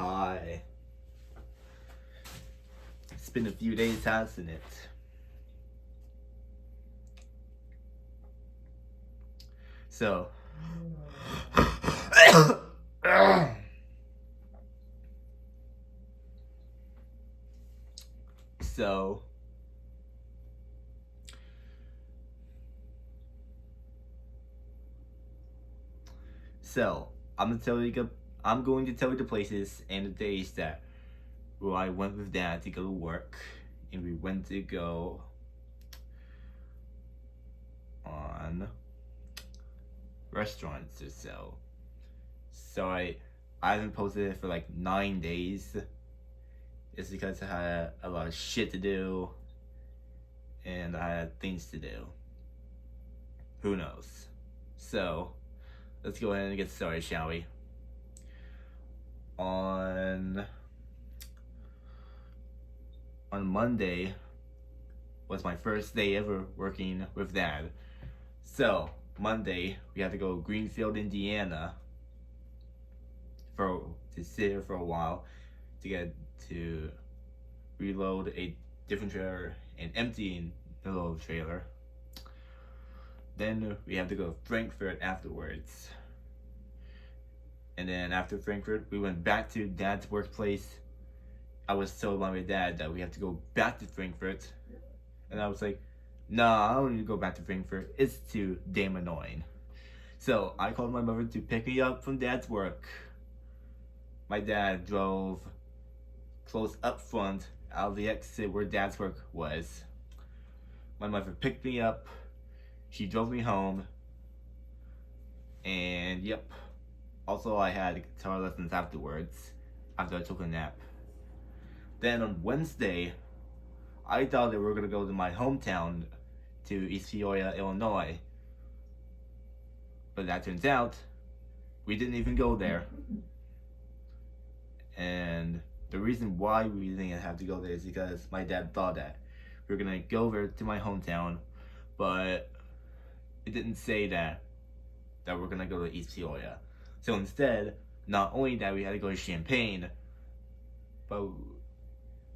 Hi. It's been a few days, hasn't it? So, so, so, I'm going to tell you the places and the days that where I went with Dad to go to work, and we went to go on restaurants or so. So I haven't posted it for like 9 days. It's because I had a lot of shit to do, and I had things to do. Who knows? So, let's go ahead and get started, shall we? On Monday was my first day ever working with Dad. So, Monday, we had to go to Greenfield, Indiana to sit here for a while to get to reload a different trailer and empty the little trailer. Then we have to go to Frankfurt afterwards. And then after Frankfurt, we went back to Dad's workplace. I was told by my dad that we have to go back to Frankfurt. And I was like, nah, I don't need to go back to Frankfurt. It's too damn annoying. So I called my mother to pick me up from Dad's work. My dad drove close up front out of the exit where Dad's work was. My mother picked me up. She drove me home. And yep. Also, I had guitar lessons afterwards, after I took a nap. Then on Wednesday, I thought that we were going to go to my hometown, to East Peoria, Illinois. But that turns out, we didn't even go there. And the reason why we didn't have to go there is because my dad thought that we were going to go over to my hometown, but it didn't say that we're going to go to East Peoria. So instead, not only that we had to go to Champaign, but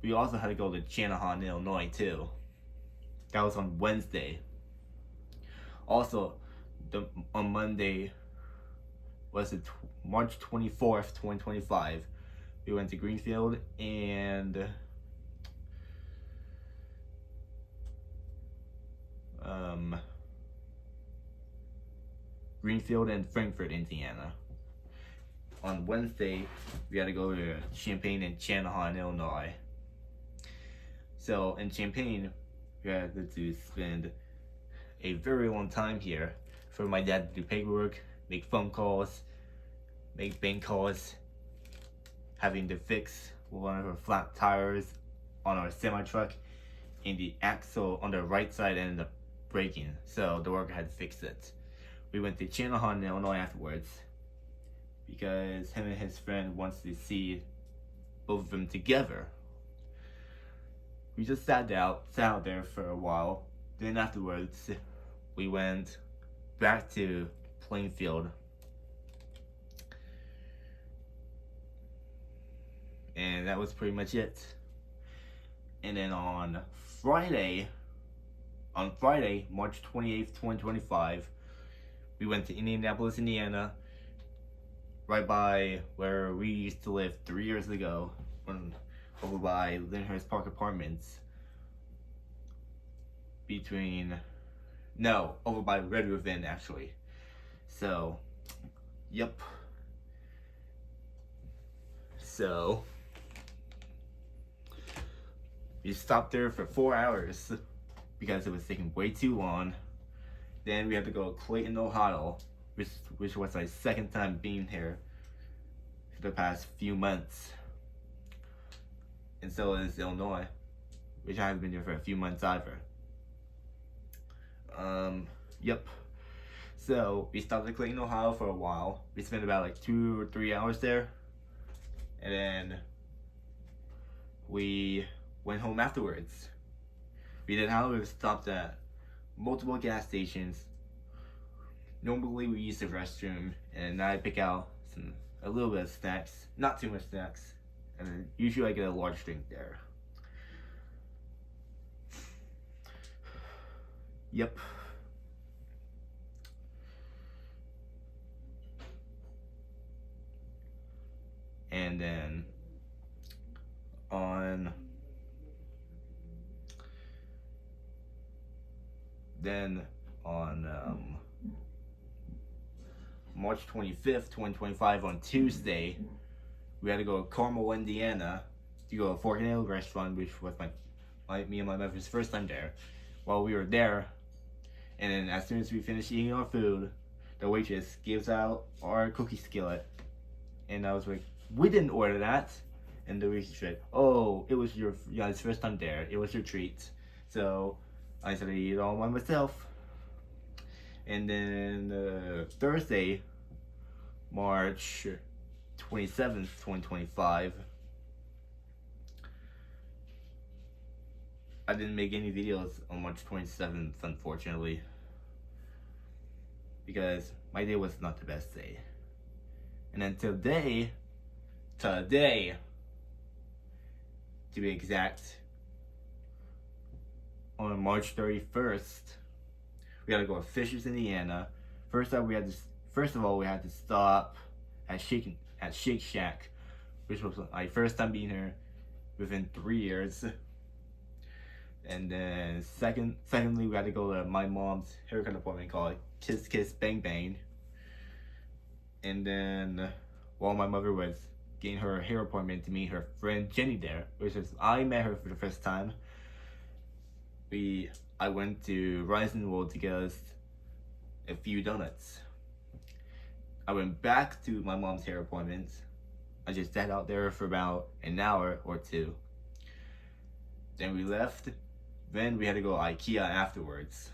we also had to go to Channahon, Illinois too. That was on Wednesday. Also, on Monday was the March 24th, 2025. We went to Greenfield and Frankfurt, Indiana. On Wednesday, we had to go to Champaign and Channahon, Illinois. So in Champaign, we had to spend a very long time here for my dad to do paperwork, make phone calls, make bank calls, having to fix one of our flat tires on our semi-truck, and the axle on the right side ended up breaking, so the worker had to fix it. We went to Channahon, Illinois afterwards because him and his friend wants to see both of them together. We just sat out there for a while. Then afterwards, we went back to Plainfield. And that was pretty much it. And then on Friday, March 28th, 2025, we went to Indianapolis, Indiana, right by where we used to live 3 years ago, over by Lyndhurst Park Apartments. Over by Red River Inn, actually. So, yep. So, we stopped there for 4 hours because it was taking way too long. Then we had to go to Clayton, Ohio, which was my second time being here for the past few months. And so is Illinois, which I haven't been here for a few months either. Yep. So we stopped at Clayton, Ohio for a while. We spent about like 2 or 3 hours there. And then we went home afterwards. We did, however, stopped at multiple gas stations. Normally we use the restroom, and I pick out a little bit of snacks, not too much snacks, and then usually I get a large drink there. Yep. And on then on March 25th, 2025, on Tuesday, we had to go to Carmel, Indiana, to go to a Fork and Ale restaurant, which was me and my mother's first time there. While we were there, and then as soon as we finished eating our food, the waitress gives out our cookie skillet, and I was like, "We didn't order that." And the waitress said, "Oh, it was your guys' first time there. It was your treat." So I said I eat it all by myself. And then Thursday, March 27th, 2025, I didn't make any videos on March 27th, unfortunately, because my day was not the best day. And then today, to be exact, on March 31st, we had to go to Fishers, Indiana. First of all, we had to stop at Shake Shack, which was my first time being here within 3 years. And then secondly, we had to go to my mom's haircut appointment called Kiss Kiss Bang Bang. And then while my mother was getting her hair appointment to meet her friend Jenny there, which is I met her for the first time, I went to Rising World to get us a few donuts. I went back to my mom's hair appointment. I just sat out there for about an hour or two. Then we left. Then we had to go to IKEA afterwards.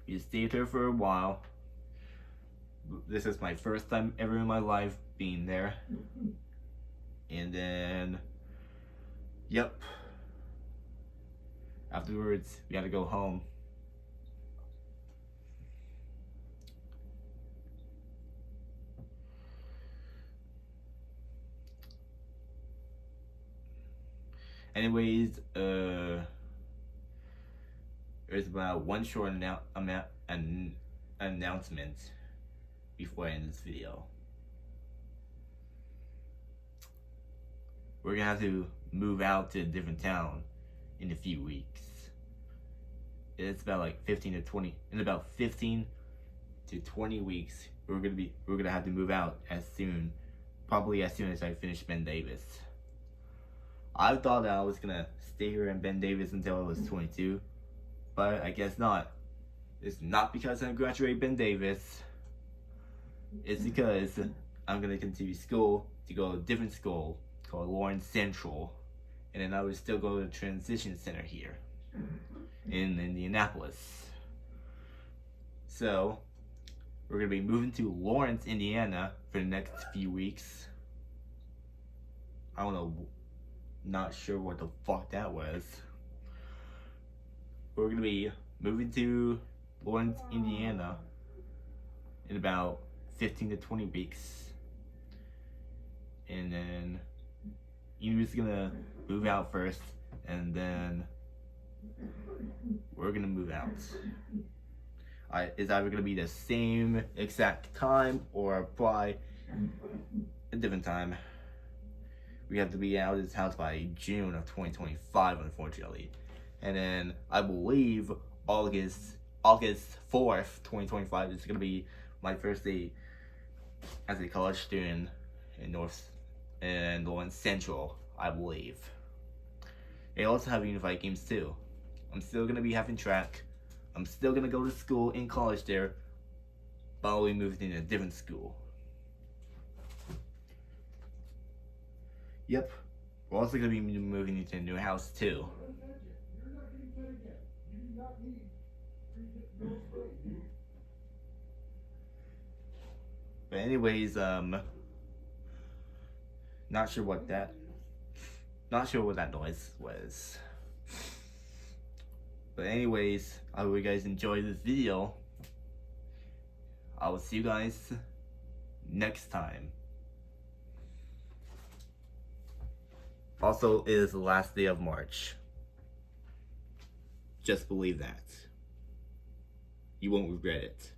We stayed there for a while. This is my first time ever in my life being there. And then, yep. Afterwards, we had to go home. Anyways, there's about one short announcement before I end this video. We're gonna have to move out to a different town in a few weeks. It's about like 15 to 20. In about 15 to 20 weeks, we're gonna have to move out probably as soon as I finish Ben Davis. I thought that I was gonna stay here in Ben Davis until I was 22, but I guess not. It's not because I graduated Ben Davis. It's because I'm gonna continue school to go to a different school called Lawrence Central, and then I would still go to the transition center here in Indianapolis. So we're gonna be moving to Lawrence, Indiana for the next few weeks. I don't know, not sure what the fuck that was. We're gonna be moving to Lawrence, Indiana in about 15 to 20 weeks. And then Enu's gonna move out first, and then we're gonna move out. It's either gonna be the same exact time or probably a different time. We have to be out of this house by June of 2025, unfortunately. And then I believe August 4th, 2025 is gonna be my first day as a college student in Lawrence Central, I believe. They also have unified games too. I'm still gonna be having track. I'm still gonna go to school in college there, but I'll be moving in a different school. Yep. We're also gonna be moving into a new house too. But anyways, not sure what that noise was. But anyways, I hope you guys enjoyed this video. I will see you guys next time. Also, it is the last day of March. Just believe that. You won't regret it.